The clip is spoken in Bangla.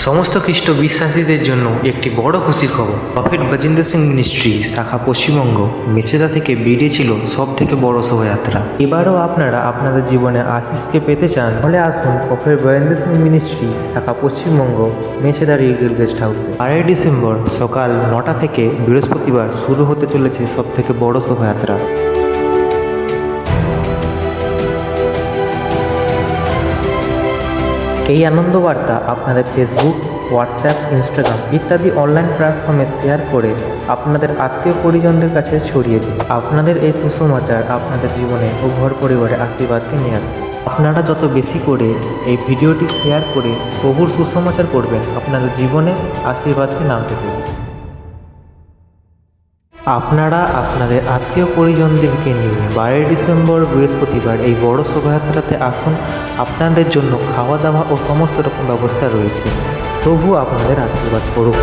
সমস্ত খ্রিস্ট বিশ্বাসীদের জন্য একটি বড় খুশির খবর। প্রফেট গজেন্দ্র সিং মিনিস্ট্রি শাখা পশ্চিমবঙ্গ মেচেদা থেকে বেরিয়েছিল সব থেকে বড় শোভাযাত্রা। এবারও আপনারা আপনাদের জীবনে আশিসকে পেতে চান, তাহলে আসুন প্রফেট গজেন্দ্র সিং মিনিস্ট্রি শাখা পশ্চিমবঙ্গ মেচেদা রিগেল গেস্ট হাউসে। 8ই ডিসেম্বর সকাল 9টা থেকে বৃহস্পতিবার শুরু হতে চলেছে সব থেকে বড় শোভাযাত্রা। এই আনন্দ বার্তা আপনাদের ফেসবুক, হোয়াটসঅ্যাপ, ইনস্টাগ্রাম ইত্যাদি অনলাইন প্ল্যাটফর্মে শেয়ার করে আপনাদের আত্মীয় পরিজনদের কাছে ছড়িয়ে দিন। আপনাদের এই সুসমাচার আপনাদের জীবনে ও ঘর পরিবারে আশীর্বাদকে নিয়ে আসবে। আপনারা যত বেশি করে এই ভিডিওটি শেয়ার করে প্রভুর সুসমাচার করবেন, আপনাদের জীবনে আশীর্বাদকে নামতে দেবেন। আপনারা আপনাদের আত্মীয় পরিজনদেরকে নিয়ে 12ই ডিসেম্বর বৃহস্পতিবার এই বড় শোভাযাত্রাতে আসুন। আপনাদের জন্য খাওয়া দাওয়া ও সমস্ত রকম ব্যবস্থা রয়েছে। প্রভু আপনাদের আশীর্বাদ করুক।